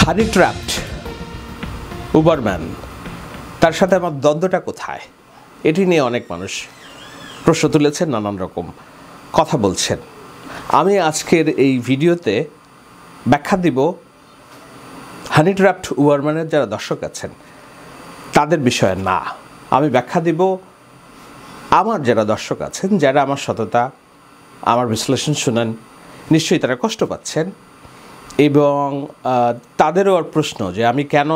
হানি trapped উবারম্যান, তার সাথে আমার দ্বন্দ্বটা কোথায়, এটি নিয়ে অনেক মানুষ প্রশ্ন তুলেছেন, নানান রকম কথা বলছেন। আমি আজকের এই ভিডিওতে ব্যাখ্যা দিব হানি ট্র্যাপড উবারম্যানের যারা দর্শক আছেন তাদের বিষয়ে না। আমি ব্যাখ্যা দিব আমার যারা দর্শক আছেন, যারা আমার সততা, আমার বিশ্লেষণ শুনেন, নিশ্চয়ই তারা কষ্ট পাচ্ছেন এবং তাদেরও আর প্রশ্ন যে আমি কেন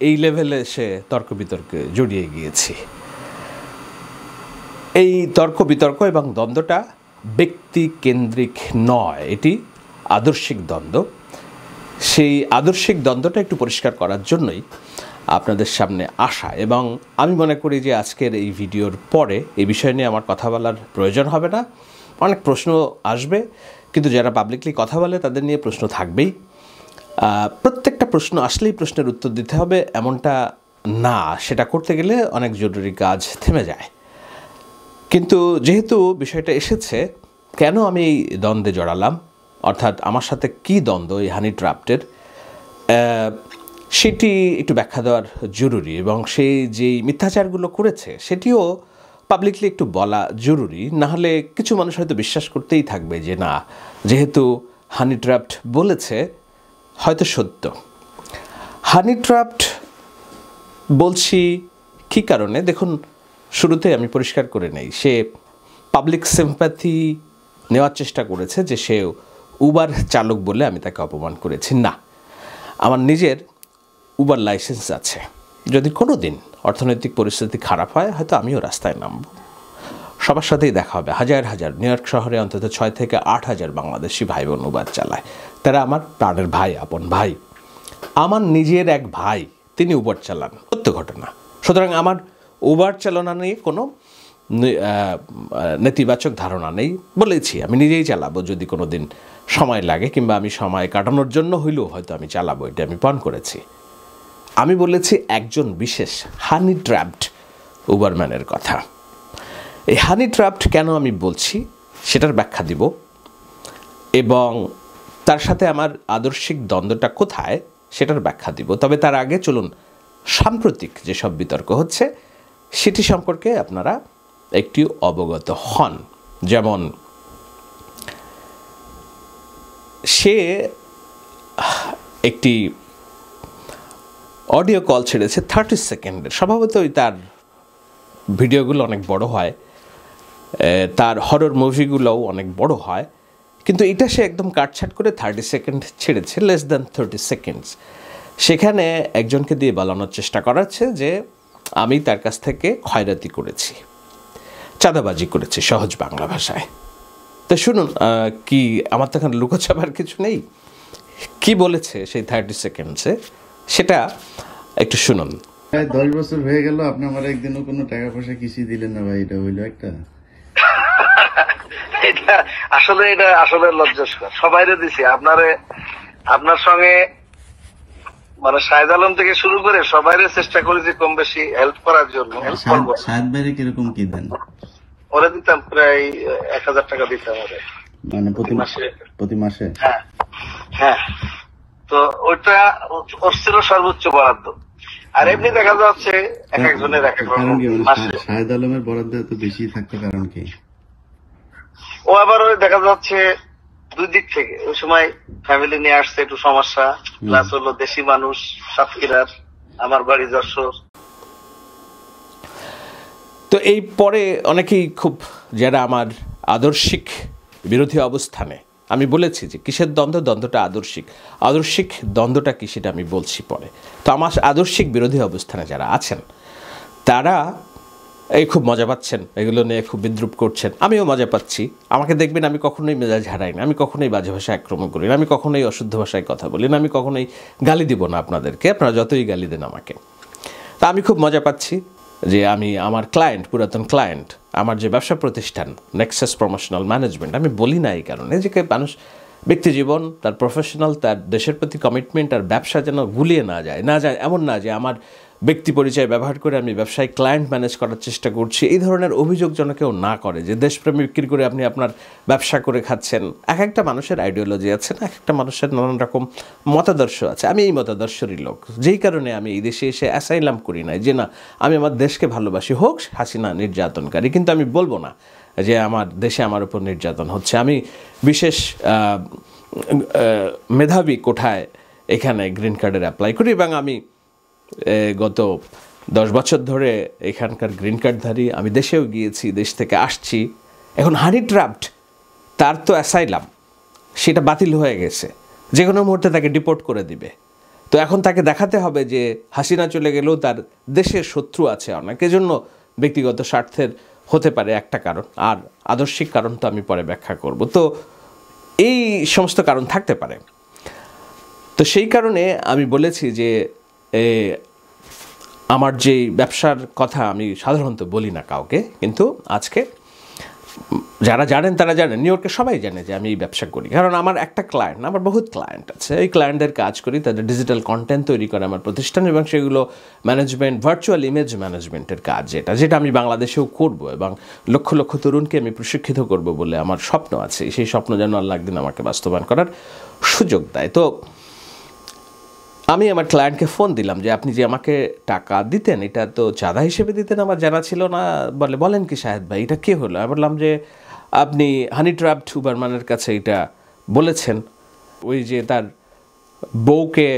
এই লেভেলে এসে তর্ক বিতর্কে জড়িয়ে গিয়েছি। এই তর্ক বিতর্ক এবং দ্বন্দ্বটা ব্যক্তি কেন্দ্রিক নয়, এটি আদর্শিক দ্বন্দ্ব। সেই আদর্শিক দ্বন্দ্বটা একটু পরিষ্কার করার জন্যই আপনাদের সামনে আসা, এবং আমি মনে করি যে আজকের এই ভিডিওর পরে এই বিষয় নিয়ে আমার কথা বলার প্রয়োজন হবে না। অনেক প্রশ্ন আসবে, কিন্তু যারা পাবলিকলি কথা বলে তাদের নিয়ে প্রশ্ন থাকবেই। প্রত্যেকটা প্রশ্ন আসলেই প্রশ্নের উত্তর দিতে হবে এমনটা না, সেটা করতে গেলে অনেক জরুরি কাজ থেমে যায়। কিন্তু যেহেতু বিষয়টা এসেছে, কেন আমি এই দ্বন্দ্বে জড়ালাম, অর্থাৎ আমার সাথে কী দ্বন্দ্ব এই হানি ট্র্যাপডের, সেটি একটু ব্যাখ্যা দেওয়ার জরুরি, এবং সেই যেই মিথ্যাচারগুলো করেছে সেটিও পাবলিকলি একটু বলা জরুরি। নাহলে কিছু মানুষ হয়তো বিশ্বাস করতেই থাকবে যে না, যেহেতু হানি ট্র্যাপড বলেছে হয়তো সত্য। হানি ট্র্যাপড বলছি কী কারণে, দেখুন শুরুতে আমি পরিষ্কার করে নেই, সে পাবলিক সিম্প্যাথি নেওয়ার চেষ্টা করেছে যে সে উবার চালক বলে আমি তাকে অপমান করেছি। না, আমার নিজের উবার লাইসেন্স আছে। যদি কোনো দিন অর্থনৈতিক পরিস্থিতি খারাপ হয় হয়তো আমিও রাস্তায় নামব, সবার সাথেই দেখা হবে। হাজার হাজার, নিউ ইয়র্ক শহরে অন্তত 6 থেকে 8 হাজার বাংলাদেশি ভাই বোন উবার চালায়। তারা আমার প্রাণের ভাই, আপন ভাই। আমার নিজের এক ভাই, তিনি উবার চালান, সত্য ঘটনা। সুতরাং আমার উবার চালনা নিয়ে কোনো নেতিবাচক ধারণা নেই। বলেছি আমি নিজেই চালাবো যদি কোনো দিন সময় লাগে, কিংবা আমি সময় কাটানোর জন্য হইলেও হয়তো আমি চালাবো, এটা আমি পণ করেছি। আমি বলেছি একজন বিশেষ হানি ট্র্যাপড উবারম্যানের কথা। এই হানি ট্র্যাপড কেন আমি বলছি সেটার ব্যাখ্যা দিব, এবং তার সাথে আমার আদর্শিক দ্বন্দ্বটা কোথায় সেটার ব্যাখ্যা দিব। তবে তার আগে চলুন সাম্প্রতিক যেসব বিতর্ক হচ্ছে সেটি সম্পর্কে আপনারা একটু অবগত হন। যেমন সে একটি অডিও কল ছেড়েছে 30 সেকেন্ডের। স্বভাবতই তার ভিডিওগুলো অনেক বড় হয়, তার হরর মুভিগুলোও অনেক বড় হয়, কিন্তু এটা সে একদম কাটছাট করে 30 সেকেন্ড ছেড়েছে, লেস দ্যান 30 সেকেন্ডস। সেখানে একজনকে দিয়ে বলানোর চেষ্টা করাচ্ছে যে আমি তার কাছ থেকে খয়রাতি করেছি, চাঁদাবাজি করেছি, সহজ বাংলা ভাষায়। তো শুনুন, কি আমার তো এখানে লুকোছাপার কিছু নেই, কি বলেছে সেই 30 সেকেন্ডসে সেটা একটু শুনুন। প্রায় 10 বছর হয়ে গেল, আপনি আমার একদিনও কোনো টাকা পয়সা কিছুই দিলেন না ভাই। এটা হইলো একটা এটা আসলে লজ্জাস্কর। সবাইরে দিছি, আপনার সঙ্গে মানে শাহেদ আলম থেকে শুরু করে সবাইরে চেষ্টা করেছি কম বেশি হেল্প করার জন্য। শাহেদ ভাইরে কিরকম কি দেন? ওরা দিতাম প্রায় 1000 টাকা দিতাম ওরে, মানে প্রতি মাসে। হ্যাঁ, তো ওইটা ওর ছিল সর্বোচ্চ বরাদ্দ। আর এমনি দেখা যাচ্ছে এক একজনের এক এক রকম। শাহেদ আলমের বরাদ্দ এত বেশি থাকতে কারণ কি? ও আবার দেখা যাচ্ছে দুই দিক থেকে, ওই সময় ফ্যামিলি নিয়ে আসছে, একটু সমস্যা, প্লাস হলো দেশি মানুষ, সাতক্ষীরার, আমার বাড়ি যশোর। তো এই পরে অনেকেই খুব, যারা আমার আদর্শিক বিরোধী অবস্থানে, আমি বলেছি যে কিসের দ্বন্দ্বটা আদর্শিক দ্বন্দ্বটা কি সেটা আমি বলছি পরে। তো আমার আদর্শিক বিরোধী অবস্থানে যারা আছেন তারা এই খুব মজা পাচ্ছেন, এগুলো নিয়ে খুব বিদ্রুপ করছেন, আমিও মজা পাচ্ছি। আমাকে দেখবেন আমি কখনোই মেজাজ হারাই না, আমি কখনোই বাজে ভাষায় আক্রমণ করি না, আমি কখনোই অশুদ্ধ ভাষায় কথা বলি না, আমি কখনোই গালি দিব না আপনাদেরকে, আপনারা যতই গালি দেন আমাকে। তা আমি খুব মজা পাচ্ছি যে আমি আমার ক্লায়েন্ট, পুরাতন ক্লায়েন্ট, আমার যে ব্যবসা প্রতিষ্ঠান নেক্সাস প্রমোশনাল ম্যানেজমেন্ট, আমি বলি না এই কারণে যে মানুষ ব্যক্তিজীবন, তার প্রফেশনাল, তার দেশের প্রতি কমিটমেন্ট আর ব্যবসা যেন গুলিয়ে না যায় এমন না যে আমার ব্যক্তি পরিচয় ব্যবহার করে আমি ব্যবসায়িক ক্লায়েন্ট ম্যানেজ করার চেষ্টা করছি, এই ধরনের অভিযোগ যেন কেউ না করে যে দেশপ্রেম বিক্রি করে আপনি আপনার ব্যবসা করে খাচ্ছেন। এক একটা মানুষের আইডিওলজি আছে, এক একটা মানুষের নানান রকম মতাদর্শ আছে। আমি এই মতাদর্শেরই লোক, যেই কারণে আমি এই দেশে এসে অ্যাসাইলাম করি নাই যে না আমি আমার দেশকে ভালোবাসি, হোক হাসিনা নির্যাতনকারী, কিন্তু আমি বলবো না যে আমার দেশে আমার উপর নির্যাতন হচ্ছে। আমি বিশেষ মেধাবী কোঠায় এখানে গ্রিন কার্ডের অ্যাপ্লাই করি এবং আমি গত 10 বছর ধরে এখানকার গ্রিন কার্ডধারী। আমি দেশেও গিয়েছি, দেশ থেকে আসছি। এখন হানি ট্র্যাপড, তার তো অ্যাসাইলাম সেটা বাতিল হয়ে গেছে, যে কোনো মুহূর্তে তাকে ডিপোর্ট করে দিবে। তো এখন তাকে দেখাতে হবে যে হাসিনা চলে গেলেও তার দেশের শত্রু আছে অনেক, এজন্য ব্যক্তিগত স্বার্থের হতে পারে একটা কারণ, আর আদর্শিক কারণ তো আমি পরে ব্যাখ্যা করব। তো এই সমস্ত কারণ থাকতে পারে। তো সেই কারণে আমি বলেছি যে আমার যে ব্যবসার কথা আমি সাধারণত বলি না কাউকে, কিন্তু আজকে যারা জানেন তারা জানেন, নিউ ইয়র্কে সবাই জানে যে আমি এই ব্যবসা করি। কারণ আমার একটা ক্লায়েন্ট না, আমার বহুত ক্লায়েন্ট আছে। এই ক্লায়েন্টদের কাজ করি, তাদের ডিজিটাল কন্টেন্ট তৈরি করে আমার প্রতিষ্ঠান, এবং সেগুলো ম্যানেজমেন্ট, ভার্চুয়াল ইমেজ ম্যানেজমেন্টের কাজ, যেটা আমি বাংলাদেশেও করব এবং লক্ষ লক্ষ তরুণকে আমি প্রশিক্ষিত করব বলে আমার স্বপ্ন আছে। সেই স্বপ্ন যেন আল্লাহ একদিন আমাকে বাস্তবায়ন করার সুযোগ দেয়। তো আমি আমার ক্লায়েন্টকে ফোন দিলাম যে আপনি যে আমাকে টাকা দিতেন এটা তো চাঁদা হিসেবে দিতেন, আমার জানা ছিল না। বলেন কি শাহেদ ভাই, এটা কে হলো? আমি বললাম যে আপনি হানি ট্র্যাপড হুবারম্যানের কাছে এটা বলেছেন। ওই যে তার বউকে,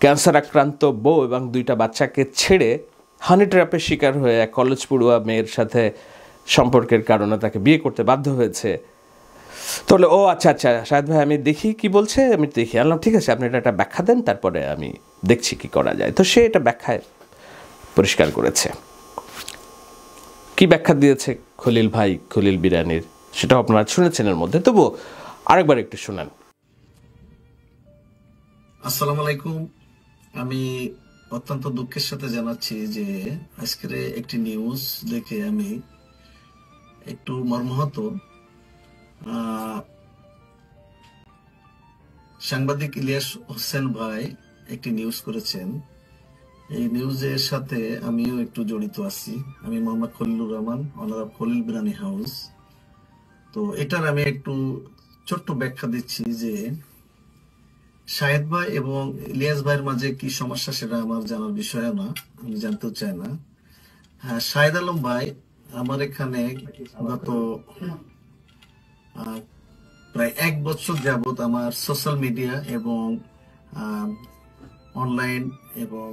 ক্যান্সার আক্রান্ত বউ এবং 2টা বাচ্চাকে ছেড়ে হানি ট্র্যাপের শিকার হয়ে এক কলেজ পড়ুয়া মেয়ের সাথে সম্পর্কের কারণে তাকে বিয়ে করতে বাধ্য হয়েছে। তাহলে ও আচ্ছা আচ্ছা শাহেদ ভাই, আমি দেখি কি বলছে, আমি দেখি। আনলাম ঠিক আছে, আপনি এটা একটা ব্যাখ্যা দেন, তারপরে আমি দেখছি কি করা যায়। তো সে এটা ব্যাখ্যায় পরিষ্কার করেছে। কি ব্যাখ্যা দিয়েছে খলিল ভাই, খলিল বিরানির, সেটাও আপনারা শুনেছেন এর মধ্যে, তবুও আরেকবার একটু শোনান। আসসালামু আলাইকুম। আমি অত্যন্ত দুঃখের সাথে জানাচ্ছি যে আজকের একটি নিউজ দেখে আমি একটু মর্মাহত। সাংবাদিক ইলিয়াস হোসেন ভাই একটি নিউজ করেছেন, এই নিউজের সাথে আমিও একটু জড়িত আছি। আমি Mohammad Khalilur Rahman, honour of Khalil biryani house. তো এটার আমি একটু ছোট্ট ব্যাখ্যা দিচ্ছি যে শাহেদ ভাই এবং ইলিয়াস ভাইয়ের মাঝে কি সমস্যা সেটা আমার জানার বিষয় না, আমি জানতেও চাই না। হ্যাঁ, শাহেদ আলম ভাই আমার এখানে গত প্রায় 1 বছর যাবত আমার সোশ্যাল মিডিয়া এবং অনলাইন এবং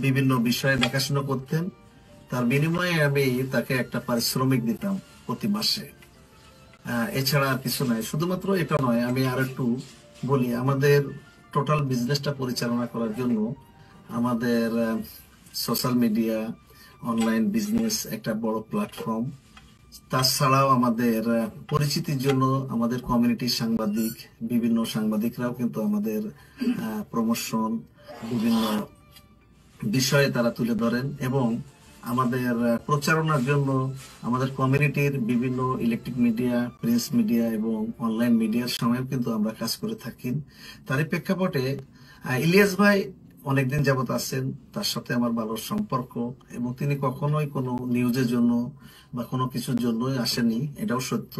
বিভিন্ন বিষয়ে দেখাশোনা করতেন। তার বিনিময়ে আমি তাকে একটা পারিশ্রমিক দিতাম প্রতি মাসে, এছাড়া আর কিছু নয়। শুধুমাত্র এটা নয়, আমি আর একটু বলি, আমাদের টোটাল বিজনেসটা পরিচালনা করার জন্য আমাদের সোশ্যাল মিডিয়া, অনলাইন বিজনেস একটা বড় প্ল্যাটফর্ম। তাছাড়াও আমাদের পরিচিতির জন্য আমাদের কমিউনিটির সাংবাদিক, বিভিন্ন সাংবাদিকরাও কিন্তু আমাদের প্রমোশন, বিভিন্ন বিষয়ে তারা তুলে ধরেন, এবং আমাদের প্রচারণার জন্য আমাদের কমিউনিটির বিভিন্ন ইলেকট্রিক মিডিয়া, প্রিন্ট মিডিয়া এবং অনলাইন মিডিয়ার সময়ও কিন্তু আমরা কাজ করে থাকি। তারই প্রেক্ষাপটে ইলিয়াস ভাই অনেকদিন যাবত আছেন, তার সাথে আমার ভালো সম্পর্ক, এবং তিনি কখনোই কোনো নিউজের জন্য বা কোনো কিছুর জন্যই আসেনি, এটাও সত্য।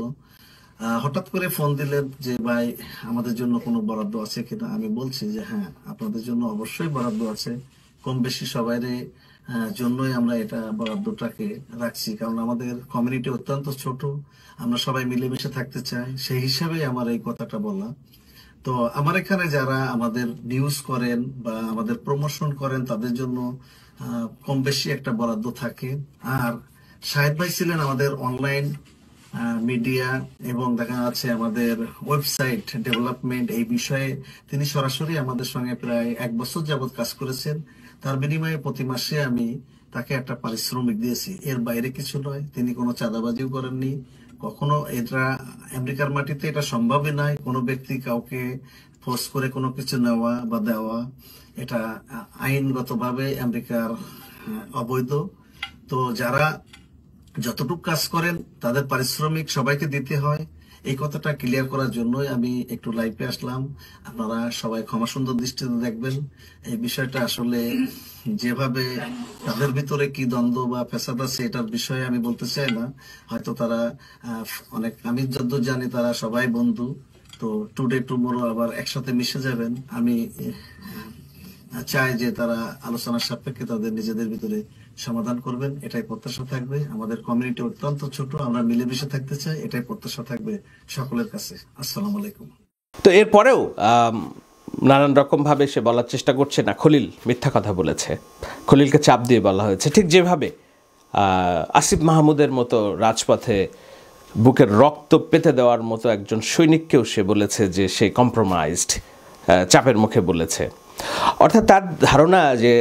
হঠাৎ করে ফোন দিলেন যে ভাই আমাদের জন্য কোনো বরাদ্দ আছে কিনা। আমি বলছি যে হ্যাঁ, আপনাদের জন্য অবশ্যই বরাদ্দ আছে, কম বেশি সবাইরে জন্যই আমরা এটা বরাদ্দটাকে রাখছি, কারণ আমাদের কমিউনিটি অত্যন্ত ছোট, আমরা সবাই মিলেমিশে থাকতে চাই, সেই হিসাবে আমার এই কথাটা বলা। তো আমার এখানে যারা আমাদের নিউজ করেন বা আমাদের প্রমোশন করেন তাদের জন্য কম বেশি একটা বরাদ্দ থাকে। আর শাহেদ ভাই ছিলেন আমাদের অনলাইন মিডিয়া এবং দেখা যাচ্ছে আমাদের ওয়েবসাইট ডেভেলপমেন্ট, এই বিষয়ে তিনি সরাসরি আমাদের সঙ্গে প্রায় 1 বছর যাবত কাজ করেছেন। তার বিনিময়ে প্রতি মাসে আমি তাকে একটা পারিশ্রমিক দিয়েছি, এর বাইরে কিছু নয়। তিনি কোনো চাঁদাবাজিও করেননি কখনো। এটা আমেরিকার মাটিতে এটা সম্ভবই নয়, কোনো ব্যক্তি কাউকে ফোর্স করে কোনো কিছু নেওয়া বা দেওয়া, এটা আইনগতভাবে আমেরিকার অবৈধ। তো যারা যতটুকু কাজ করেন তাদের পারিশ্রমিক সবাইকে দিতে হয়, এই কথাটা ক্লিয়ার করার জন্যই আমি একটু লাইভে আসলাম। আপনারা সবাই ক্ষমা সুন্দর দৃষ্টিতে দেখবেন। এই বিষয়টা আসলে যেভাবে তাদের ভিতরে কি দ্বন্দ্ব বা ফ্যাসাদ আছে এটার বিষয়ে আমি বলতে চাই না। হয়তো তারা অনেক, আমি যতদূর জানি তারা সবাই বন্ধু। তো টুডে টুমোরো আবার একসাথে মিশে যাবেন। আমি চাই যে তারা আলোচনার সাপেক্ষে তাদের নিজেদের ভিতরে সমাধান করবেন, এটাই প্রত্যাশা থাকবে। আমাদের কমিউনিটি অত্যন্ত ছোট, আমরা মিলেমিশে থাকতে চাই, এটাই প্রত্যাশা থাকবে সকলের কাছে। আসসালামু আলাইকুম। তো এরপরেও নানান রকমভাবে সে বলার চেষ্টা করছে না খলিল মিথ্যা কথা বলেছে, খলিলকে চাপ দিয়ে বলা হয়েছে। ঠিক যেভাবে আসিফ মাহমুদের মতো রাজপথে বুকের রক্ত পেতে দেওয়ার মতো একজন সৈনিককেও সে বলেছে যে সে কম্প্রোমাইজড, চাপের মুখে বলেছে। অর্থাৎ তার ধারণা যে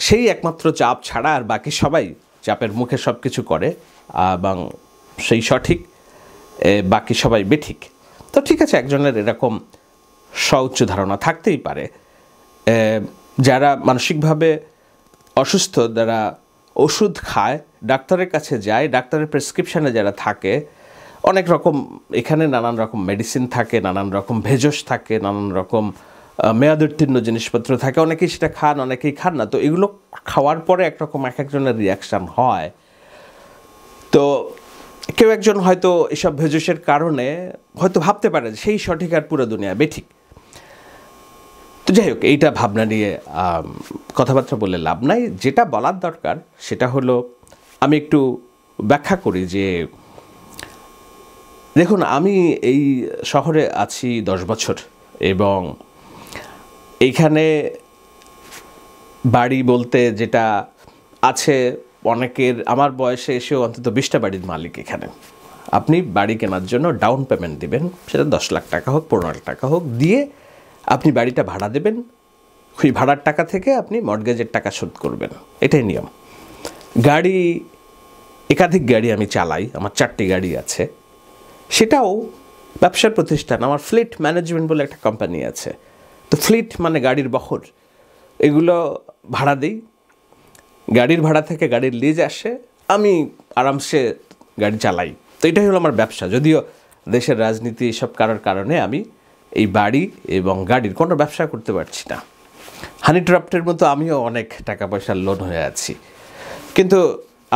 সেই একমাত্র চাপ ছাড়া আর বাকি সবাই চাপের মুখে সব কিছু করে এবং সেই সঠিক, বাকি সবাই বেঠিক। তো ঠিক আছে, একজনের এরকম সুউচ্চ ধারণা থাকতেই পারে। যারা মানসিকভাবে অসুস্থ, যারা ওষুধ খায়, ডাক্তারের কাছে যায়, ডাক্তারের প্রেসক্রিপশানে যারা থাকে, অনেক রকম এখানে নানান রকম মেডিসিন থাকে, নানান রকম ভেষজ থাকে, নানান রকম মেয়াদোত্তীর্ণ জিনিসপত্র থাকে, অনেকেই সেটা খান, অনেকেই খান না। তো এগুলো খাওয়ার পরে একরকম এক একজনের রিয়াকশান হয়। তো কেউ একজন হয়তো এসব ভেষজের কারণে হয়তো ভাবতে পারে সেই সঠিক আর পুরো দুনিয়া বেঠিক। তো যাই হোক, এইটা ভাবনা নিয়ে কথাবার্তা বলে লাভ নাই। যেটা বলার দরকার সেটা হলো, আমি একটু ব্যাখ্যা করি যে দেখুন, আমি এই শহরে আছি 10 বছর এবং এইখানে বাড়ি বলতে যেটা আছে, অনেকের আমার বয়সে এসেও অন্তত 20টা বাড়ির মালিক এখানে। আপনি বাড়ি কেনার জন্য ডাউন পেমেন্ট দিবেন, সেটা 10 লাখ টাকা হোক, 15 লাখ টাকা হোক, দিয়ে আপনি বাড়িটা ভাড়া দেবেন। ওই ভাড়ার টাকা থেকে আপনি মর্টগেজের টাকা শোধ করবেন, এটাই নিয়ম। গাড়ি, একাধিক গাড়ি আমি চালাই, আমার 4টি গাড়ি আছে, সেটাও ব্যবসার প্রতিষ্ঠান। আমার ফ্লিট ম্যানেজমেন্ট বলে একটা কোম্পানি আছে। তো ফ্লিট মানে গাড়ির বহর, এগুলো ভাড়া দিই। গাড়ির ভাড়া থেকে গাড়ির লিজ আসে, আমি আরামসে গাড়ি চালাই। তো এটাই হলো আমার ব্যবসা। যদিও দেশের রাজনীতি এসব কারণে আমি এই বাড়ি এবং গাড়ির কোনো ব্যবসা করতে পারছি না। হানি ট্রাফটের মতো আমিও অনেক টাকা পয়সার লোন হয়ে আছি, কিন্তু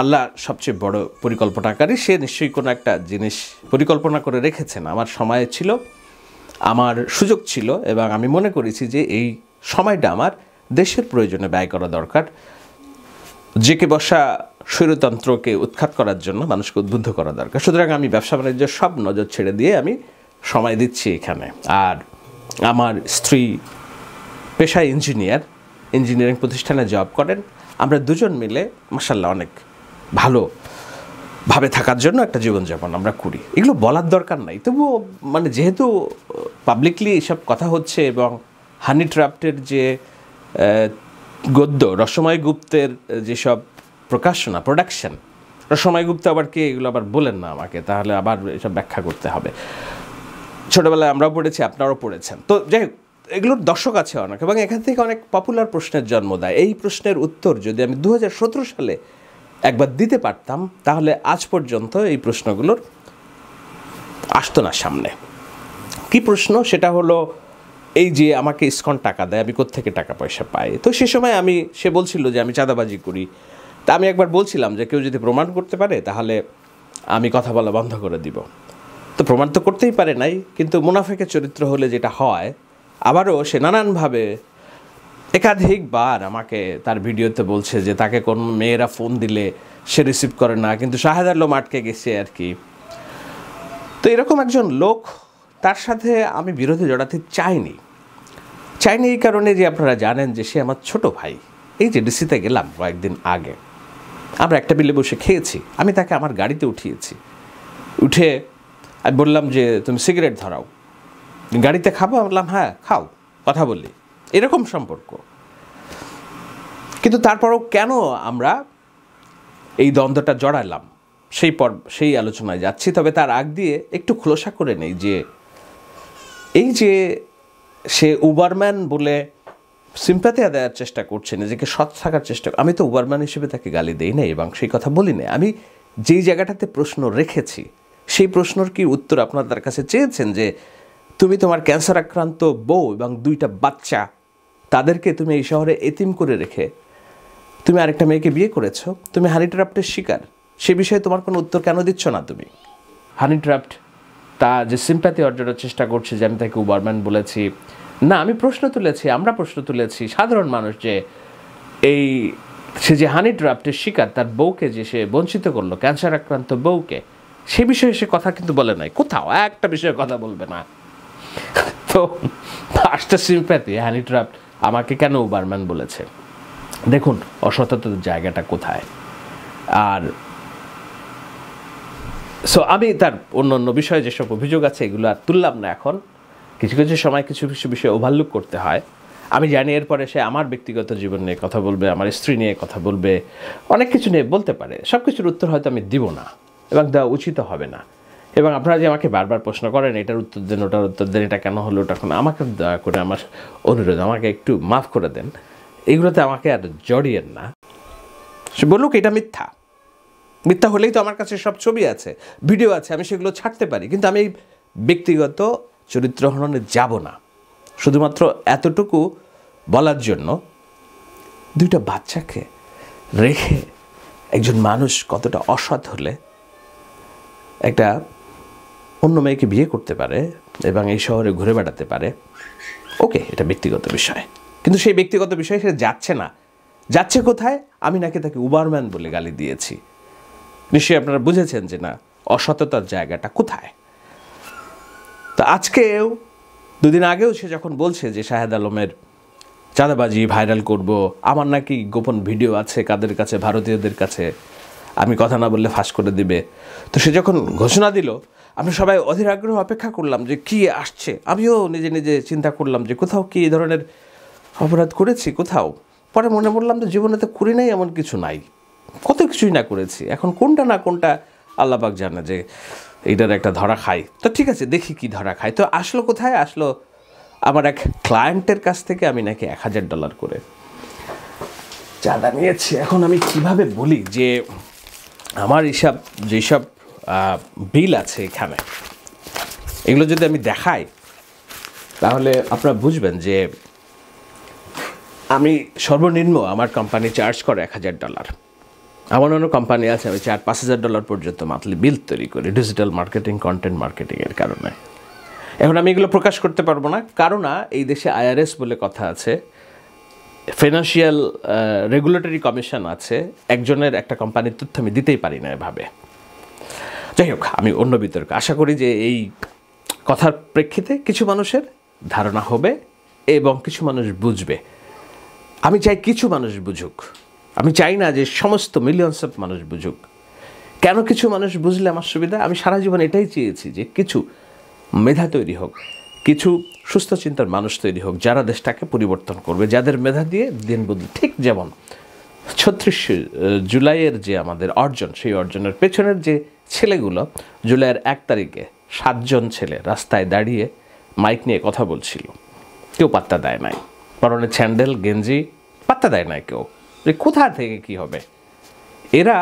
আল্লাহ সবচেয়ে বড় পরিকল্পনাকারী। সে নিশ্চয়ই কোনো একটা জিনিস পরিকল্পনা করে রেখেছেন। আমার সময় ছিল, আমার সুযোগ ছিল, এবং আমি মনে করেছি যে এই সময়টা আমার দেশের প্রয়োজনে ব্যয় করা দরকার। জেকে বসা স্বৈরতন্ত্রকে উৎখাত করার জন্য মানুষকে উদ্বুদ্ধ করা দরকার। সুতরাং আমি ব্যবসা বাণিজ্যের সব নজর ছেড়ে দিয়ে আমি সময় দিচ্ছি এখানে। আর আমার স্ত্রী পেশায় ইঞ্জিনিয়ারিং প্রতিষ্ঠানে জব করেন। আমরা দুজন মিলে মাশাআল্লাহ অনেক ভালোভাবে থাকার জন্য একটা জীবনযাপন আমরা করি। এগুলো বলার দরকার নাই, তবুও মানে যেহেতু পাবলিকলি এসব কথা হচ্ছে, এবং হানি ট্রাফটের যে গদ্য, রসময় গুপ্তের যেসব প্রোডাকশন, রসময় গুপ্ত আবার কে, এগুলো আবার বলেন না আমাকে, তাহলে আবার এসব ব্যাখ্যা করতে হবে। ছোটোবেলায় আমরাও পড়েছি, আপনারাও পড়েছেন। তো যাই হোক, এগুলোর দর্শক আছে অনেক, এবং এখান থেকে অনেক পপুলার প্রশ্নের জন্ম দেয়। এই প্রশ্নের উত্তর যদি আমি 2017 সালে একবার দিতে পারতাম, তাহলে আজ পর্যন্ত এই প্রশ্নগুলোর আসতো না সামনে। কি প্রশ্ন? সেটা হলো এই যে আমাকে ইসকন টাকা দেয়, আমি কোত্থেকে টাকা পয়সা পাই। তো সে সময় সে বলছিল যে আমি চাঁদাবাজি করি। তা আমি একবার বলছিলাম যে কেউ যদি প্রমাণ করতে পারে তাহলে আমি কথা বলা বন্ধ করে দিব। তো প্রমাণ তো করতেই পারে নাই, কিন্তু মুনাফেকের চরিত্র হলে যেটা হয়, আবারও সে নানানভাবে একাধিকবার আমাকে তার ভিডিওতে বলছে যে তাকে কোন মেয়েরা ফোন দিলে সে রিসিভ করে না, কিন্তু শাহেদ আলম আটকে গেছে আর কি। তো এরকম একজন লোক, তার সাথে আমি বিরোধে জড়াতে চাইনি এই কারণে যে আপনারা জানেন যে সে আমার ছোট ভাই। এই যে ডিসিতে গেলাম কয়েকদিন আগে, আমরা একটা বিলে বসে খেয়েছি, আমি তাকে আমার গাড়িতে উঠিয়েছি। উঠে আমি বললাম যে তুমি সিগারেট ধরাও, গাড়িতে খাবো? বললাম হ্যাঁ খাও, কথা বলি, এরকম সম্পর্ক। কিন্তু তারপরেও কেন আমরা এই দ্বন্দ্বটা জড়ালাম, সেই আলোচনায় যাচ্ছি। তবে তার আগ দিয়ে একটু খোলসা করে নেই যে এই যে সে উবারম্যান বলে সিম্প্যাথি আদায়ের চেষ্টা করছে, নিজেকে সৎ থাকার চেষ্টা, আমি তো উবারম্যান হিসেবে তাকে গালি দেই নাই এবং সেই কথা বলি না। আমি যেই জায়গাটাতে প্রশ্ন রেখেছি সেই প্রশ্নের কি উত্তর আপনারা তার কাছে চেয়েছেন যে তুমি তোমার ক্যান্সার আক্রান্ত বউ এবং 2টা বাচ্চা তাদেরকে তুমি এই শহরে এতিম করে রেখে তুমি আরেকটা মেয়েকে বিয়ে করেছো, তুমি হানি ট্র্যাপটের শিকার, সে বিষয়ে তোমার কোনো উত্তর কেন দিচ্ছ না তুমি? হানি ট্র্যাপড তা যে সিম্প্যাথি অর্জনের চেষ্টা করছে যে আমি তাকে উবারম্যান বলেছি, না, আমি প্রশ্ন তুলেছি, আমরা প্রশ্ন তুলেছি সাধারণ মানুষ যে এই সে যে হানি ট্র্যাপটের শিকার, তার বউকে যে সে বঞ্চিত করলো, ক্যান্সার আক্রান্ত বউকে, সে বিষয়ে সে কথা কিন্তু বলে নাই, কোথাও একটা বিষয়ে কথা বলবে না। তো ফার্স্ট সিম্প্যাথি হানি ট্র্যাপড আমাকে কেন উবারম্যান বলেছে, দেখুন অসততার জায়গাটা কোথায়। আর সো আমি তার অন্য বিষয়ে যেসব অভিযোগ আছে এগুলো আর তুললাম না। এখন কিছু কিছু সময় কিছু কিছু বিষয়ে ওভারলুক করতে হয়। আমি জানি এরপরে সে আমার ব্যক্তিগত জীবন নিয়ে কথা বলবে, আমার স্ত্রী নিয়ে কথা বলবে, অনেক কিছু নিয়ে বলতে পারে। সব কিছুর উত্তর হয়তো আমি দিব না এবং দেওয়া উচিত হবে না। এবং আপনারা যে আমাকে বারবার প্রশ্ন করেন এটার উত্তর দেন, ওটার উত্তর দেন, এটা কেন হলো, ওটা কেন, আমাকে দয়া করে আমার অনুরোধ, আমাকে একটু মাফ করে দেন, এগুলোতে আমাকে আর জড়িয়েন না। সে বলুক এটা মিথ্যা, মিথ্যা হলেই তো আমার কাছে সব ছবি আছে, ভিডিও আছে, আমি সেগুলো ছাড়তে পারি, কিন্তু আমি ব্যক্তিগত চরিত্র হননে যাব না। শুধুমাত্র এতটুকু বলার জন্য 2টা বাচ্চাকে রেখে একজন মানুষ কতটা অসৎ হলে একটা অন্য মেয়েকে বিয়ে করতে পারে এবং এই শহরে ঘুরে বেড়াতে পারে। ওকে, এটা ব্যক্তিগত বিষয়, কিন্তু সেই ব্যক্তিগত বিষয়ে সে যাচ্ছে না। যাচ্ছে কোথায়? আমি নাকি তাকে উবারম্যান বলে গালি দিয়েছি। নিশ্চয়ই আপনারা বুঝেছেন যে না, অসততার জায়গাটা কোথায়। তো আজকেও 2 দিন আগেও সে যখন বলছে যে শাহেদ আলমের চাঁদাবাজি ভাইরাল করব, আমার নাকি গোপন ভিডিও আছে কাদের কাছে, ভারতীয়দের কাছে, আমি কথা না বললে ফাঁস করে দিবে। তো সে যখন ঘোষণা দিল আমরা সবাই অধীর আগ্রহ অপেক্ষা করলাম যে কি আসছে। আমিও নিজে নিজে চিন্তা করলাম যে কোথাও কি এই ধরনের অপরাধ করেছি কোথাও। পরে মনে পড়লাম যে জীবনে তো করি নাই এমন কিছু নাই, কত কিছুই না করেছি। এখন কোনটা না কোনটা আল্লাহ পাক জানে যে এইটার একটা ধরা খাই। তো ঠিক আছে, দেখি কি ধরা খাই। তো আসলো কোথায়? আসলো আমার এক ক্লায়েন্টের কাছ থেকে আমি নাকি $1000 করে চাঁদা নিয়েছি। এখন আমি কিভাবে বলি যে আমার হিসাব যেসব বিল আছে এখানে, এগুলো যদি আমি দেখাই তাহলে আপনারা বুঝবেন যে আমি সর্বনিম্ন আমার কোম্পানি চার্জ করে $1000। আমার অন্য কোম্পানি আছে আমি $4-5,000 পর্যন্ত মান্থলি বিল তৈরি করি ডিজিটাল মার্কেটিং, কন্টেন্ট মার্কেটিংয়ের কারণে। এখন আমি এগুলো প্রকাশ করতে পারবো না, কারণ এই দেশে IRS বলে কথা আছে, ফিনান্সিয়াল রেগুলেটরি কমিশন আছে। একজনের একটা কোম্পানির তথ্য আমি দিতেই পারি না এভাবে। যাই হোক, আমি অন্য বিতর্ক আশা করি যে এই কথার প্রেক্ষিতে কিছু মানুষের ধারণা হবে এবং কিছু মানুষ বুঝবে। আমি চাই কিছু মানুষ বুঝুক, আমি চাই না যে সমস্ত মিলিয়নস অফ মানুষ বুঝুক। কেন কিছু মানুষ বুঝলে আমার সুবিধা? আমি সারা জীবন এটাই চেয়েছি যে কিছু মেধা তৈরি হোক, কিছু সুস্থ চিন্তার মানুষ তৈরি হোক, যারা দেশটাকে পরিবর্তন করবে, যাদের মেধা দিয়ে দিন বদলে। ঠিক যেমন 36 জুলাইয়ের যে আমাদের অর্জন, সেই অর্জনের পেছনের যে ছেলেগুলো জুলাইয়ের 1 তারিখে 7 জন ছেলে রাস্তায় দাঁড়িয়ে মাইক নিয়ে কথা বলছিল, কেউ পাত্তা দেয় নাই। পরনে স্যান্ডেল গেঞ্জি, পাত্তা দেয় নাই কেউ, যে কোথা থেকে কি হবে। এরা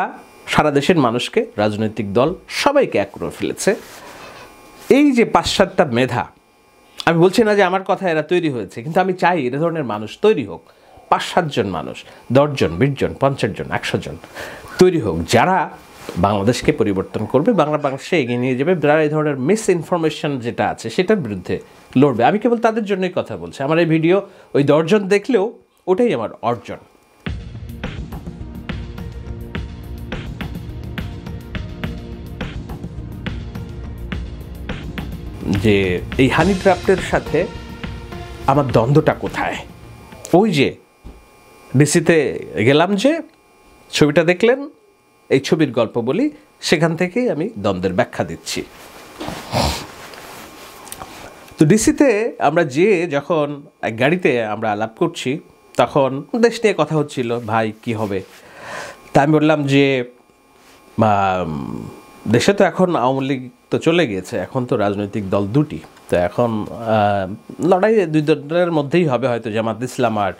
সারা দেশের মানুষকে, রাজনৈতিক দল সবাইকে এক করে ফেলেছে। এই যে 5-7টা মেধা, আমি বলছি না যে আমার কথা এরা তৈরি হয়েছে, কিন্তু আমি চাই এ ধরনের মানুষ তৈরি হোক। 5-7 জন মানুষ, 10 জন, 20 জন, 50 জন, 100 জন তৈরি হোক, যারা বাংলাদেশকে পরিবর্তন করবে, বাংলাদেশে এগিয়ে নিয়ে যাবে, যারা এই ধরনের মিস ইনফরমেশন যেটা আছে সেটার বিরুদ্ধে লড়বে। আমি কেবল তাদের জন্যই কথা বলছি। আমার এই ভিডিও ওই 10 জন দেখলেও ওটাই আমার অর্জন। যে এই হানি ট্র্যাপের সাথে আমার দ্বন্দ্বটা কোথায়? ওই যে ডিসিতে গেলাম, যে ছবিটা দেখলেন, এই ছবির গল্প বলি, সেখান থেকেই আমি দ্বন্দ্বের ব্যাখ্যা দিচ্ছি। তো ডিসিতে আমরা যখন এক গাড়িতে আমরা আলাপ করছি, তখন দেশ নিয়ে কথা হচ্ছিল, ভাই কি হবে। তা আমি বললাম যে দেশে তো এখন আওয়ামী লীগ তো চলে গিয়েছে, এখন তো রাজনৈতিক দল 2টি, তো এখন লড়াই 2 দলের মধ্যেই হবে, হয়তো জামাত ইসলাম আর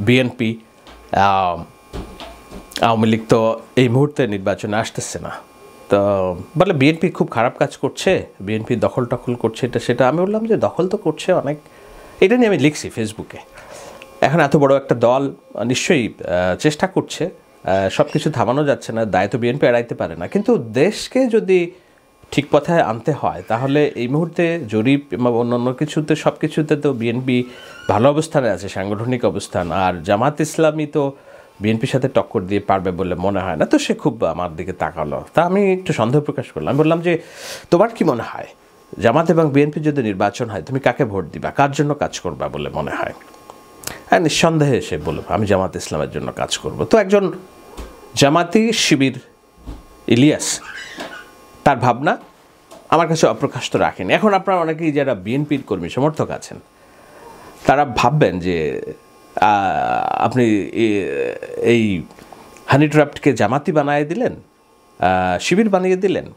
বিএনপি। আওয়ামী লীগ তো এই মুহূর্তে নির্বাচনে আসতেছে না, তো বলে বিএনপি খুব খারাপ কাজ করছে, বিএনপি দখল টখল করছে, এটা সেটা। আমি বললাম যে দখল তো করছে অনেক, এটা নিয়ে আমি লিখছি ফেসবুকে। এখন এত বড় একটা দল নিশ্চয়ই চেষ্টা করছে, সব কিছু থামানো যাচ্ছে না, দায় তো বিএনপি এড়াইতে পারে না। কিন্তু দেশকে যদি ঠিক পথে আনতে হয় তাহলে এই মুহূর্তে জরিপ বা অন্যান্য কিছুতে সব কিছুতে তো বিএনপি ভালো অবস্থানে আছে, সাংগঠনিক অবস্থান। আর জামাত ইসলামী তো বিএনপির সাথে টক্কর দিয়ে পারবে বলে মনে হয় না। তো সে খুব আমার দিকে তাকালো, তা আমি একটু সন্দেহ প্রকাশ করলাম। আমি বললাম যে তোমার কি মনে হয় জামাত এবং বিএনপি যদি নির্বাচন হয় তুমি কাকে ভোট দিবা, কার জন্য কাজ করবা বলে মনে হয়? হ্যাঁ, নিঃসন্দেহে সে বলল আমি জামাত ইসলামের জন্য কাজ করব। তো একজন জামাতি শিবির ইলিয়াস তার ভাবনা আমার কাছে অপ্রকাশিত রাখেন। এখন আপনারা অনেকেই যারা বিএনপির কর্মী সমর্থক আছেন তারা ভাববেন যে আপনি এই হানি ট্র্যাপকে জামাতি বানিয়ে দিলেন, শিবির বানিয়ে দিলেন।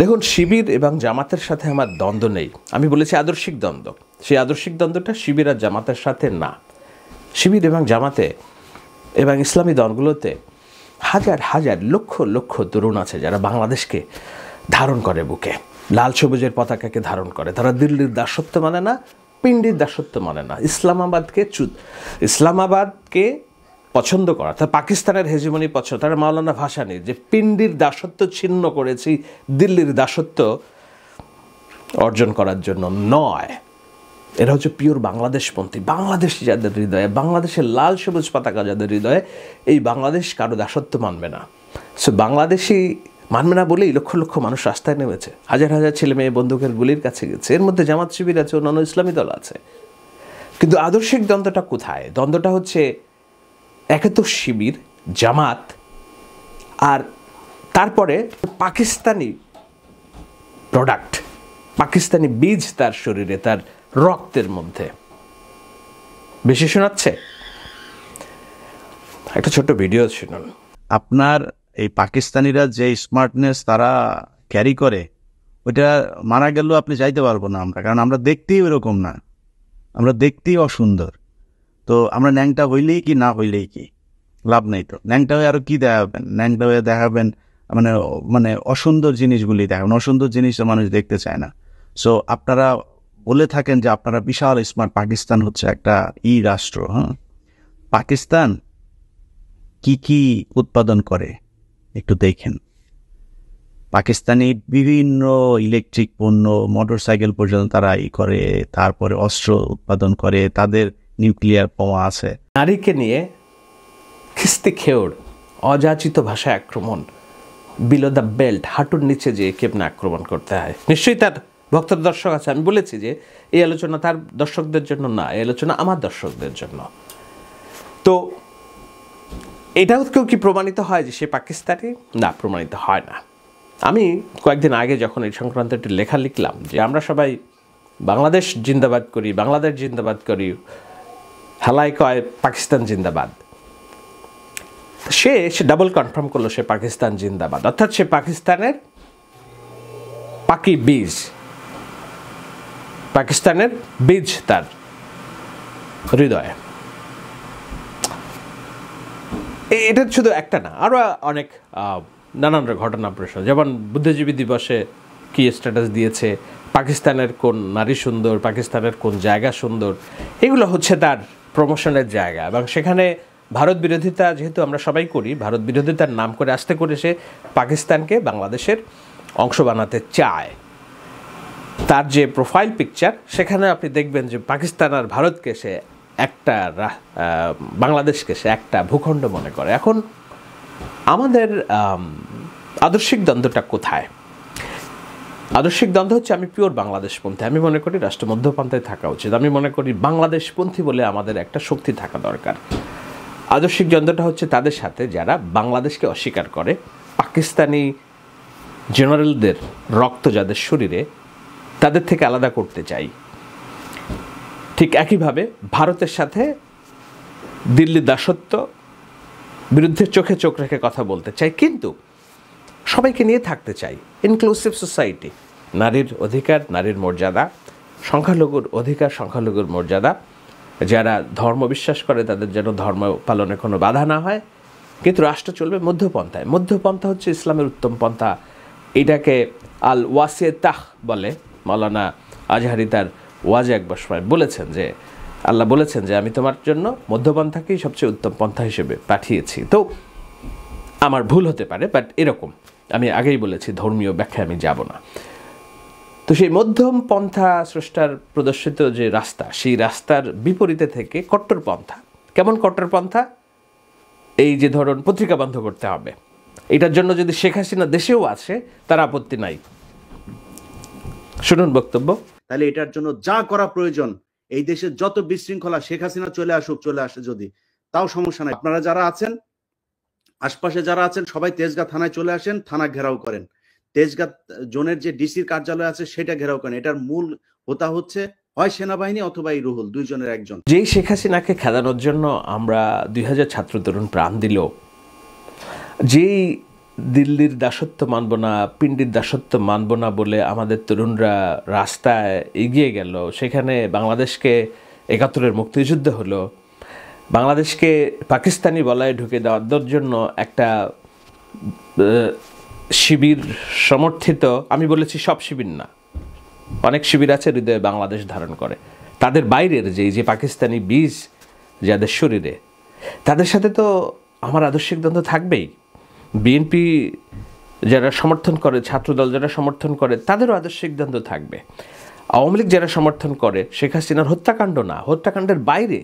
দেখুন, শিবির এবং জামাতের সাথে আমার দ্বন্দ্ব নেই। আমি বলেছি আদর্শিক দ্বন্দ্ব, সেই আদর্শিক দ্বন্দ্বটা শিবির আর জামাতের সাথে না। শিবির এবং জামাতে এবং ইসলামী দলগুলোতে হাজার হাজার লক্ষ লক্ষ তরুণ আছে যারা বাংলাদেশকে ধারণ করে বুকে, লাল সবুজের পতাকাকে ধারণ করে। তারা দিল্লির দাসত্ব মানে না, পিন্ডির দাসত্ব মানে না, ইসলামাবাদকে পছন্দ করা, তার পাকিস্তানের হেজিমনি পছন্দ। তারা মাওলানা ভাসানীর যে পিন্ডির দাসত্ব ছিন্ন করেছি দিল্লির দাসত্ব অর্জন করার জন্য নয়, এরা হচ্ছে পিওর বাংলাদেশপন্থী। বাংলাদেশ যাদের হৃদয়ে, বাংলাদেশের লাল সবুজ পতাকা যাদের হৃদয়ে, এই বাংলাদেশ কারো দাসত্ব মানবে না। সো বাংলাদেশি মানবে না বলেই লক্ষ লক্ষ মানুষ রাস্তায় নেমেছে, হাজার হাজার ছেলে মেয়ে বন্দুকের গুলির কাছে গেছে। এর মধ্যে জামাত শিবির আছে, অন্যান্য ইসলামী দল আছে। কিন্তু আদর্শিক দ্বন্দ্বটা কোথায়? দ্বন্দ্বটা হচ্ছে একে তো শিবির, জামাত, আর তারপরে পাকিস্তানি প্রোডাক্ট, পাকিস্তানি বীজ তার শরীরে, তার রক্তের মধ্যে। বেশি শোনাচ্ছে? একটা ছোট্ট ভিডিও শুনুন। আপনার এই পাকিস্তানিরা যে স্মার্টনেস তারা ক্যারি করে, ওইটা মারা গেলেও আপনি চাইতে পারবো না আমরা, কারণ আমরা দেখতেই ওইরকম না, আমরা দেখতেই অসুন্দর। তো আমরা ন্যাংটা হইলেই কি না হইলেই কি, লাভ নেই। তো ন্যাংটা হয়ে আরো কি দেখাবেন? ন্যাংটা হয়ে দেখাবেন মানে মানে অসুন্দর জিনিসগুলি দেখাবেন, অসুন্দর জিনিস মানুষ দেখতে চায় না। সো আপনারা বলে থাকেন যে আপনারা বিশাল স্মার্ট, পাকিস্তান হচ্ছে একটা রাষ্ট্র। হ্যাঁ, পাকিস্তান কি কি উৎপাদন করে একটু দেখেন। পাকিস্তানি বিভিন্ন ইলেকট্রিক পণ্য, মোটরসাইকেল পর্যন্ত তারা করে, তারপরে অস্ত্র উৎপাদন করে, তাদের নিউক্লিয়ার বোমা আছে। নারীকে নিয়ে খিস্তি খেওড়, অযাচিত ভাষায় আক্রমণ, বিলো দ্য বেল্ট, হাঁটুর নিচে যে কেমন আক্রমণ করতে হয়। নিশ্চয়ই তার ভক্ত দর্শক আছে। আমি বলেছি যে এই আলোচনা তার দর্শকদের জন্য না, এই আলোচনা আমার দর্শকদের জন্য। তো এটাও কেউ কি প্রমাণিত হয় যে সে পাকিস্তানি? না, প্রমাণিত হয় না। আমি কয়েকদিন আগে যখন এই সংক্রান্ত একটি লেখা লিখলাম যে আমরা সবাই বাংলাদেশ জিন্দাবাদ করি, বাংলাদেশ জিন্দাবাদ করি, হেলায় কয় পাকিস্তান জিন্দাবাদ, সে ডাবল কনফার্ম করলো সে পাকিস্তান জিন্দাবাদ, অর্থাৎ সে পাকিস্তানের পাকি বীজ, পাকিস্তানের বীজ তার হৃদয়ে। এটা শুধু একটা না, আরও অনেক নানান ঘটনা প্রশ্ন, যেমন বুদ্ধিজীবী দিবসে কি স্ট্যাটাস দিয়েছে, পাকিস্তানের কোন নারী সুন্দর, পাকিস্তানের কোন জায়গা সুন্দর, এগুলো হচ্ছে তার প্রমোশনের জায়গা। এবং সেখানে ভারত বিরোধিতা যেহেতু আমরা সবাই করি, ভারত বিরোধিতার নাম করে আস্তে করে সে পাকিস্তানকে বাংলাদেশের অংশ বানাতে চায়। তার যে প্রোফাইল পিকচার, সেখানে আপনি দেখবেন যে পাকিস্তান আর ভারতকে সে একটা, বাংলাদেশকে সে একটা ভূখণ্ড মনে করে। এখন আমাদের আদর্শিক দ্বন্দ্বটা কোথায়? আদর্শিক দ্বন্দ্ব হচ্ছে আমি পিওর বাংলাদেশপন্থী। আমি মনে করি রাষ্ট্র মধ্যপন্থায় থাকা উচিত। আমি মনে করি বাংলাদেশপন্থী বলে আমাদের একটা শক্তি থাকা দরকার। আদর্শিক দ্বন্দ্বটা হচ্ছে তাদের সাথে যারা বাংলাদেশকে অস্বীকার করে, পাকিস্তানি জেনারেলদের রক্ত যাদের শরীরে, তাদের থেকে আলাদা করতে চাই। ঠিক একইভাবে ভারতের সাথে দিল্লির দাসত্ব বিরুদ্ধে চোখে চোখ রেখে কথা বলতে চাই, কিন্তু সবাইকে নিয়ে থাকতে চাই। ইনক্লুসিভ সোসাইটি, নারীর অধিকার, নারীর মর্যাদা, সংখ্যালঘুর অধিকার, সংখ্যালঘুর মর্যাদা, যারা ধর্ম বিশ্বাস করে তাদের যেন ধর্ম পালনে কোনো বাধা না হয়, কিন্তু রাষ্ট্র চলবে মধ্যপন্থায়। মধ্যপন্থা হচ্ছে ইসলামের উত্তম পন্থা। এটাকে আল ওয়াসিয়াতাহ বলে। মাওলানা আজহারি তার ওয়াজে একবার সময় বলেছেন যে আল্লাহ বলেছেন যে আমি তোমার জন্য মধ্যপন্থাকেই সবচেয়ে উত্তম পন্থা হিসেবে পাঠিয়েছি। তো আমার ভুল হতে পারে, বাট এরকম আমি আগেই বলেছি, ধর্মীয় ব্যাখ্যায় আমি যাব না। তো সেই মধ্যম পন্থা স্রষ্টার প্রদর্শিত যে রাস্তা, সেই রাস্তার বিপরীতে থেকে কট্টরপন্থা। কেমন কট্টরপন্থা? এই যে ধরুন পত্রিকা বন্ধ করতে হবে, এটার জন্য যদি শেখ হাসিনা দেশেও আছে তার আপত্তি নাই। শুনুন বক্তব্য। তাহলে এটার জন্য যা করা প্রয়োজন, এই দেশের যত বিশৃঙ্খলা, শেখ হাসিনা চলে আসে যদি, তাও সমস্যা নাই। আপনারা যারা আছেন, আশপাশে যারা আছেন, সবাই তেজগাঁ থানায় চলে আসেন, থানা ঘেরাও করেন। তেজগাঁ জোনের যে ডিসির কার্যালয় আছে সেটা ঘেরাও করেন। এটার মূল হোতা হচ্ছে হয় সেনাবাহিনী অথবা এই রুহুল, দুইজনের একজন। যেই শেখ হাসিনাকে খেদানোর জন্য আমরা 2000 ছাত্র তরুণ প্রাণ দিল, যেই দিল্লির দাসত্ব মানব না, পিন্ডির দাসত্ব মানব না বলে আমাদের তরুণরা রাস্তায় এগিয়ে গেল, সেখানে বাংলাদেশকে 71-এর মুক্তিযুদ্ধ হলো, বাংলাদেশকে পাকিস্তানি বলায় ঢুকে দেওয়ার জন্য একটা শিবির সমর্থিত, আমি বলেছি সব শিবির না, অনেক শিবির আছে হৃদয়ে বাংলাদেশ ধারণ করে, তাদের বাইরের যে পাকিস্তানি বীজ যাদের শরীরে, তাদের সাথে তো আমার আদর্শিক দ্বন্দ্ব থাকবেই। বিএনপি যারা সমর্থন করে, ছাত্রদল যারা সমর্থন করে, তাদেরও আদর্শিক দ্বন্দ্ব থাকবে। আওয়ামী লীগ যারা সমর্থন করে, শেখ হাসিনার হত্যাকাণ্ড না, হত্যাকাণ্ডের বাইরে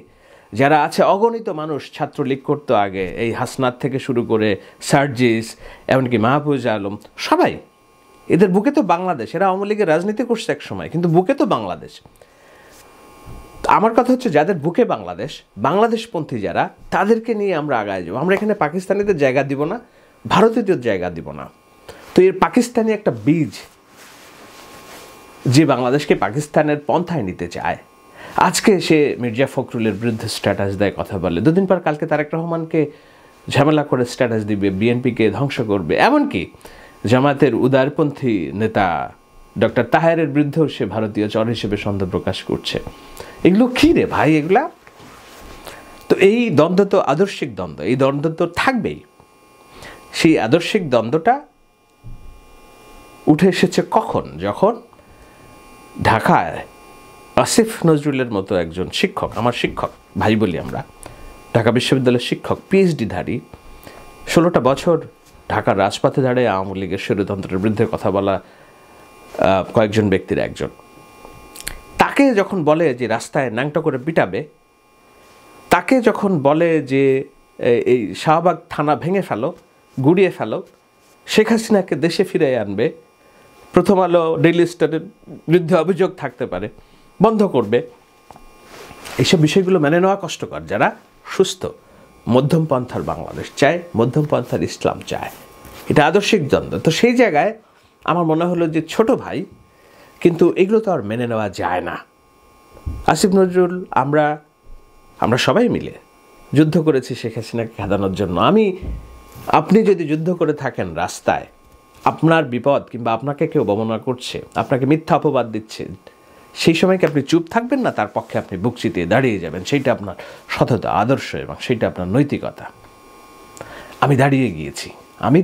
যারা আছে, অগণিত মানুষ ছাত্রলীগ করতো আগে, এই হাসনাত থেকে শুরু করে সার্জিস, এমনকি মাহফুজ আলম, সবাই, এদের বুকে তো বাংলাদেশ। এরা আওয়ামী লীগের রাজনীতি করছে এক সময়, কিন্তু বুকে তো বাংলাদেশ। আমার কথা হচ্ছে যাদের বুকে বাংলাদেশ, বাংলাদেশপন্থী যারা, তাদেরকে নিয়ে আমরা আগায় যাবো। আমরা এখানে পাকিস্তানিদের জায়গা দিব না, ভারতীয়দের জায়গা দিব না। তো এর পাকিস্তানি একটা বীজ যে বাংলাদেশকে পাকিস্তানের পন্থায় নিতে চায়, আজকে সে মির্জা ফখরুলের বিরুদ্ধে স্ট্যাটাস দেয়, কথা বলে, দুদিন পর কালকে তারেক রহমানকে ঝামেলা করে স্ট্যাটাস দিবে, বিএনপিকে ধ্বংস করবে, এমনকি জামাতের উদারপন্থী নেতা ডক্টর তাহেরের বিরুদ্ধেও সে ভারতীয় চর হিসেবে সন্দেহ প্রকাশ করছে। এগুলো কী রে ভাই এগুলা? তো এই দ্বন্দ্ব তো আদর্শিক দ্বন্দ্ব, এই দ্বন্দ্ব তো থাকবেই। সেই আদর্শিক দ্বন্দ্বটা উঠে এসেছে কখন? যখন ঢাকায় আসিফ নজরুলের মতো একজন শিক্ষক, আমার শিক্ষক ভাই বলি আমরা, ঢাকা বিশ্ববিদ্যালয়ের শিক্ষক, পিএইচডিধারী, 16টা বছর ঢাকার রাজপথে দাঁড়িয়ে আওয়ামী লীগের স্বৈরতন্ত্রের বিরুদ্ধে কথা বলা কয়েকজন ব্যক্তির একজন, তাকে যখন বলে যে রাস্তায় ন্যাংটা করে পিটাবে, তাকে যখন বলে যে এই শাহবাগ থানা ভেঙে ফেলো, গুড়িয়ে ফেলো, শেখ হাসিনাকে দেশে ফিরে আনবে, প্রথম আলো, ডেইলি স্টারের বিরুদ্ধে অভিযোগ থাকতে পারে, বন্ধ করবে, এইসব বিষয়গুলো মেনে নেওয়া কষ্টকর। যারা সুস্থ মধ্যম পন্থার বাংলাদেশ চায়, মধ্যম পন্থার ইসলাম চায়, এটা আদর্শিক দ্বন্দ্ব। তো সেই জায়গায় আমার মনে হলো যে ছোট ভাই, কিন্তু এগুলো তো আর মেনে নেওয়া যায় না। আসিফ নজরুল, আমরা সবাই মিলে যুদ্ধ করেছি শেখ হাসিনাকে খেদানোর জন্য। আপনি যদি যুদ্ধ করে থাকেন রাস্তায়, আপনার বিপদ কিংবা আপনাকে কেউ অবমাননা করছে, আপনাকে মিথ্যা অপবাদ দিচ্ছে, সেই সময় কি আপনি চুপ থাকবেন না? তার পক্ষে আপনি বুক চিতিয়ে দাঁড়িয়ে যাবেন। সেইটা আপনার সততা, আদর্শ এবং সেইটা আপনার নৈতিকতা। আমি দাঁড়িয়ে গিয়েছি, আমি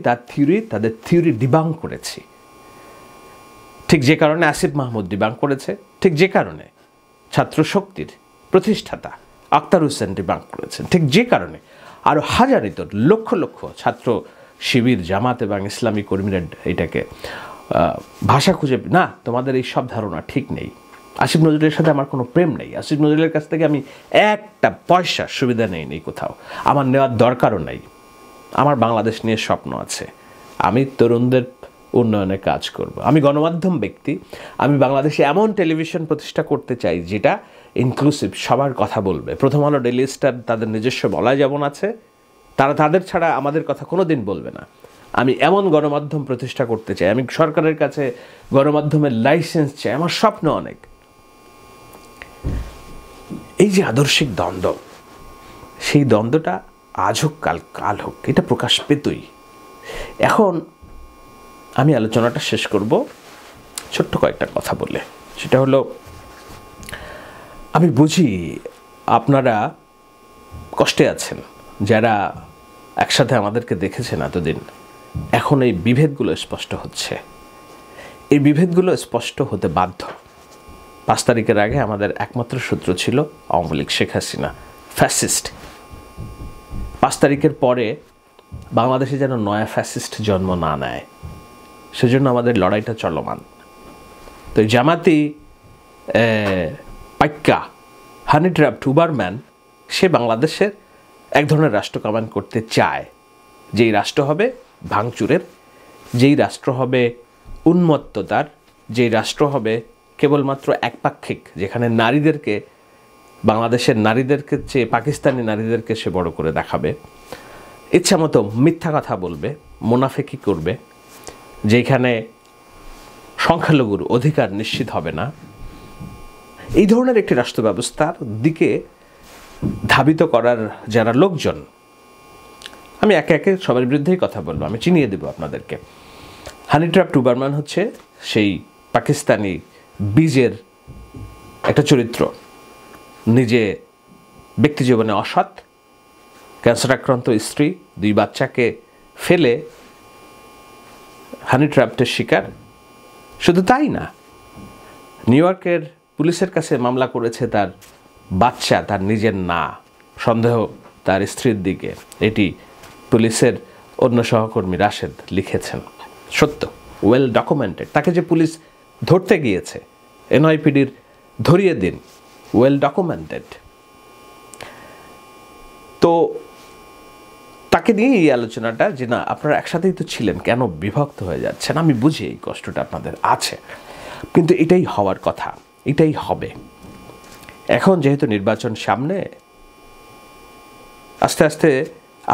তাদের থিওরি ডিবাঙ্ক করেছি। ঠিক যে কারণে আসিফ মাহমুদ ডিবাঙ্ক করেছে, ঠিক যে কারণে ছাত্র শক্তির প্রতিষ্ঠাতা আখতার হোসেন ডিবাঙ্ক করেছেন, ঠিক যে কারণে আরও হাজারিত লক্ষ লক্ষ ছাত্র শিবির, জামাত এবং ইসলামী কর্মীরা এটাকে ভাষা খুঁজে, না তোমাদের এই সব ধারণা ঠিক নেই, আসিফ নজরুলের সাথে আমার কোনো প্রেম নেই, আসিফ নজরুলের কাছ থেকে আমি একটা পয়সার সুবিধা নেই কোথাও, আমার নেওয়ার দরকারও নেই। আমার বাংলাদেশ নিয়ে স্বপ্ন আছে, আমি তরুণদের উন্নয়নে কাজ করব। আমি গণমাধ্যম ব্যক্তি, আমি বাংলাদেশে এমন টেলিভিশন প্রতিষ্ঠা করতে চাই যেটা ইনক্লুসিভ, সবার কথা বলবে। প্রথম আলো, ডেইলি স্টার তাদের নিজস্ব বলায় যেমন আছে, তারা তাদের ছাড়া আমাদের কথা কোনো দিন বলবে না। আমি এমন গণমাধ্যম প্রতিষ্ঠা করতে চাই, আমি সরকারের কাছে গণমাধ্যমের লাইসেন্স চাই, আমার স্বপ্ন অনেক। এই যে আদর্শিক দ্বন্দ্ব, সেই দ্বন্দ্বটা আজ হোক কাল হোক, এটা প্রকাশ পেতই। এখন আমি আলোচনাটা শেষ করব ছোট্ট কয়েকটা কথা বলে। সেটা হলো, আমি বুঝি আপনারা কষ্টে আছেন, যারা একসাথে আমাদেরকে দেখেছেন এতদিন, এখন এই বিভেদগুলো স্পষ্ট হচ্ছে। এই বিভেদগুলো স্পষ্ট হতে বাধ্য। 5 তারিখের আগে আমাদের একমাত্র সূত্র ছিল আওয়ামী লীগ, শেখ হাসিনা ফ্যাসিস্ট। 5 তারিখের পরে বাংলাদেশে যেন নয়া ফ্যাসিস্ট জন্ম না নেয়, সেজন্য আমাদের লড়াইটা চলমান। তো জামাতি পাক্কা হানি ট্র্যাপ টুবারম্যান, সে বাংলাদেশের এক ধরনের রাষ্ট্র কামান করতে চায়, যেই রাষ্ট্র হবে ভাঙচুরের, যেই রাষ্ট্র হবে উন্মত্ততার, যেই রাষ্ট্র হবে কেবলমাত্র একপাক্ষিক, যেখানে নারীদেরকে, বাংলাদেশের নারীদেরকে চেয়ে পাকিস্তানি নারীদেরকে সে বড় করে দেখাবে, ইচ্ছা মতো মিথ্যা কথা বলবে, মুনাফেকি করবে, যেখানে সংখ্যালঘুর অধিকার নিশ্চিত হবে না। এই ধরনের একটি রাষ্ট্র ব্যবস্থার দিকে ধাবিত করার যারা লোকজন, আমি একে একে সবার বিরুদ্ধেই কথা বলবো, আমি চিনিয়ে দেব আপনাদেরকে। হানি ট্র্যাপ টুবারম্যান হচ্ছে সেই পাকিস্তানি বীজের একটা চরিত্র, নিজে ব্যক্তি জীবনে অসৎ, ক্যান্সার আক্রান্ত স্ত্রী, 2 বাচ্চাকে ফেলে হানি ট্র্যাপটের শিকার। শুধু তাই না, নিউ ইয়র্কের পুলিশের কাছে মামলা করেছে তার বাচ্চা তার নিজের না, সন্দেহ তার স্ত্রীর দিকে। এটি পুলিশের অন্য সহকর্মী রাশেদ লিখেছেন, সত্য, ওয়েল ডকুমেন্টেড। তাকে যে পুলিশ ধরতে গিয়েছে, এনওয়াইপিডির ধরিয়ে দিন, ওয়েল ডকুমেন্টেড। তো তাকে নিয়ে এই আলোচনাটা, যে না আপনারা একসাথেই তো ছিলেন, কেন বিভক্ত হয়ে যাচ্ছেন। আমি বুঝি এই কষ্টটা আপনাদের আছে, কিন্তু এটাই হওয়ার কথা, এটাই হবে। এখন যেহেতু নির্বাচন সামনে, আস্তে আস্তে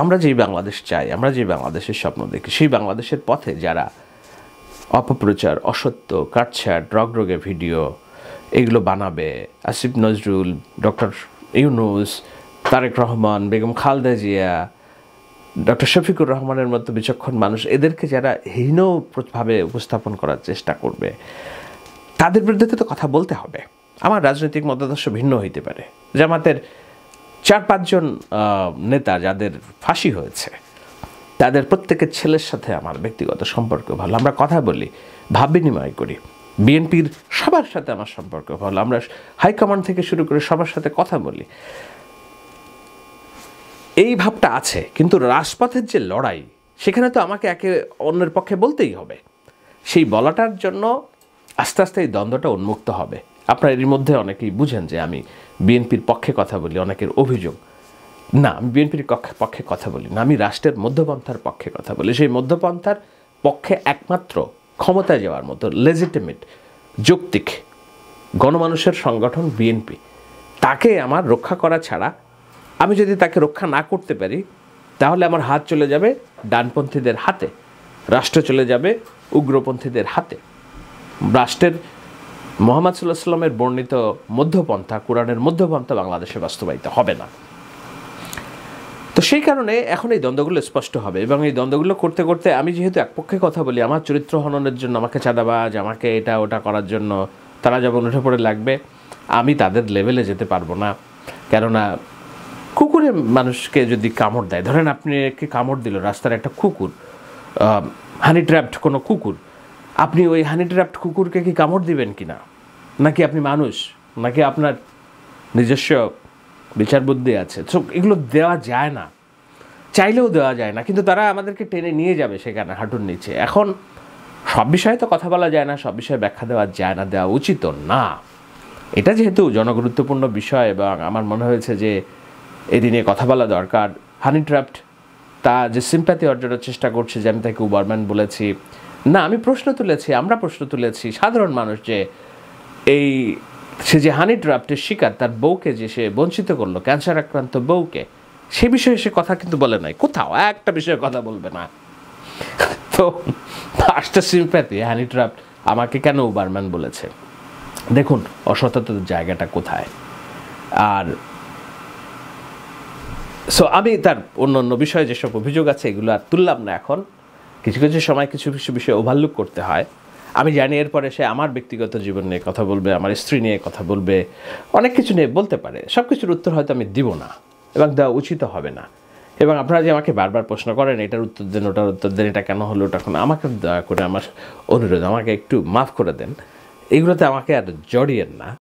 আমরা যেই বাংলাদেশ চাই, আমরা যে বাংলাদেশের স্বপ্ন দেখি, সেই বাংলাদেশের পথে যারা অপপ্রচার, অসত্য, কাটছাট, রগরগে ভিডিও এগুলো বানাবে, আসিফ নজরুল, ডক্টর ইউনুস, তারেক রহমান, বেগম খালেদা জিয়া, ডক্টর শফিকুর রহমানের মতো বিচক্ষণ মানুষ, এদেরকে যারা হীনভাবে উপস্থাপন করার চেষ্টা করবে, তাদের বিরুদ্ধে তো কথা বলতে হবে। আমার রাজনৈতিক মতাদর্শ ভিন্ন হইতে পারে। জামাতের 4-5 জন নেতা যাদের ফাঁসি হয়েছে, তাদের প্রত্যেকের ছেলের সাথে আমার ব্যক্তিগত সম্পর্ক ভালো, আমরা কথা বলি, ভাব বিনিময় করি। বিএনপির সবার সাথে আমার সম্পর্ক ভালো, আমরা হাইকমান্ড থেকে শুরু করে সবার সাথে কথা বলি। এই ভাবটা আছে, কিন্তু রাজপথের যে লড়াই, সেখানে তো আমাকে একে অন্যের পক্ষে বলতেই হবে। সেই বলাটার জন্য আস্তে আস্তে এই দ্বন্দ্বটা উন্মুক্ত হবে। আপনারা এর মধ্যে অনেকেই বুঝেন যে আমি বিএনপির পক্ষে কথা বলি, অনেকের অভিযোগ। না, আমি বিএনপির পক্ষে কথা বলি না, আমি রাষ্ট্রের মধ্যপন্থার পক্ষে কথা বলি। সেই মধ্যপন্থার পক্ষে একমাত্র ক্ষমতায় যাওয়ার মতো লেজিটিমেট, যৌক্তিক গণমানুষের সংগঠন বিএনপি। তাকে আমার রক্ষা করা ছাড়া, আমি যদি তাকে রক্ষা না করতে পারি, তাহলে আমার হাত চলে যাবে ডানপন্থীদের হাতে, রাষ্ট্র চলে যাবে উগ্রপন্থীদের হাতে। রাষ্ট্রের মুহাম্মদ সাল্লাল্লাহু আলাইহি ওয়াসাল্লামের বর্ণিত মধ্যপন্থা, কোরআনের মধ্যপন্থা বাংলাদেশে বাস্তবায়িত হবে না। তো সেই কারণে এখন এই দ্বন্দ্বগুলো স্পষ্ট হবে, এবং এই দ্বন্দ্বগুলো করতে করতে আমি যেহেতু একপক্ষে কথা বলি, আমার চরিত্র হননের জন্য, আমাকে চাঁদাবাজ, আমাকে এটা ওটা করার জন্য তারা যখন উঠে পড়ে লাগবে, আমি তাদের লেভেলে যেতে পারবো না। কেননা কুকুরে মানুষকে যদি কামড় দেয়, ধরেন আপনি কি কামড় দিল রাস্তার একটা কুকুর, হানি ট্র্যাপড কোনো কুকুর, আপনি ওই হানি ট্র্যাপড কুকুরকে কি কামড় দিবেন কিনা? নাকি আপনি মানুষ, নাকি আপনার নিজস্ব বিচার বুদ্ধি আছে? তো এগুলো দেওয়া যায় না, চাইলেও দেওয়া যায় না, কিন্তু তারা আমাদেরকে টেনে নিয়ে যাবে সেখানে হাঁটুর নিচে। এখন সব বিষয়ে তো কথা বলা যায় না, সব বিষয়ে ব্যাখ্যা দেওয়া যায় না, দেওয়া উচিত না। এটা যেহেতু জনগুরুত্বপূর্ণ বিষয়, এবং আমার মনে হয়েছে যে এটি নিয়ে কথা বলা দরকার। হানি ট্র্যাপড তা যে সিম্প্যাথি অর্জনের চেষ্টা করছে, যে আমি তাকে উবারম্যান বলেছি, না, আমি প্রশ্ন তুলেছি, আমরা প্রশ্ন তুলেছি, সাধারণ মানুষ, যে এই সে যে হানি ট্র্যাপটের শিকার, তার বউকে যে সে বঞ্চিত করলো, ক্যান্সার আক্রান্ত বউকে, সে বিষয়ে সে কথা কিন্তু বলে নাই, কোথাও একটা বিষয়ে কথা বলবে না। তো ফার্স্ট সিম্প্যাথি, হানি ট্র্যাপড আমাকে কেন উবারম্যান বলেছে, দেখুন অসততার জায়গাটা কোথায়। আর সো আমি তার অন্য অন্য বিষয়ে যেসব অভিযোগ আছে এগুলো আর তুললাম না। এখন কিছু কিছু সময় কিছু কিছু বিষয়ে ওভারলুক করতে হয়। আমি জানি এরপরে সে আমার ব্যক্তিগত জীবন নিয়ে কথা বলবে, আমার স্ত্রী নিয়ে কথা বলবে, অনেক কিছু নিয়ে বলতে পারে। সব কিছুর উত্তর হয়তো আমি দিব না, এবং দেওয়া উচিত হবে না। এবং আপনারা যে আমাকে বারবার প্রশ্ন করেন এটার উত্তর দেন, ওটার উত্তর দেন, এটা কেন হলো, ওটা কেন, আমাকে দয়া করে আমার অনুরোধ, আমাকে একটু মাফ করে দেন, এগুলোতে আমাকে আর জড়িয়েন না।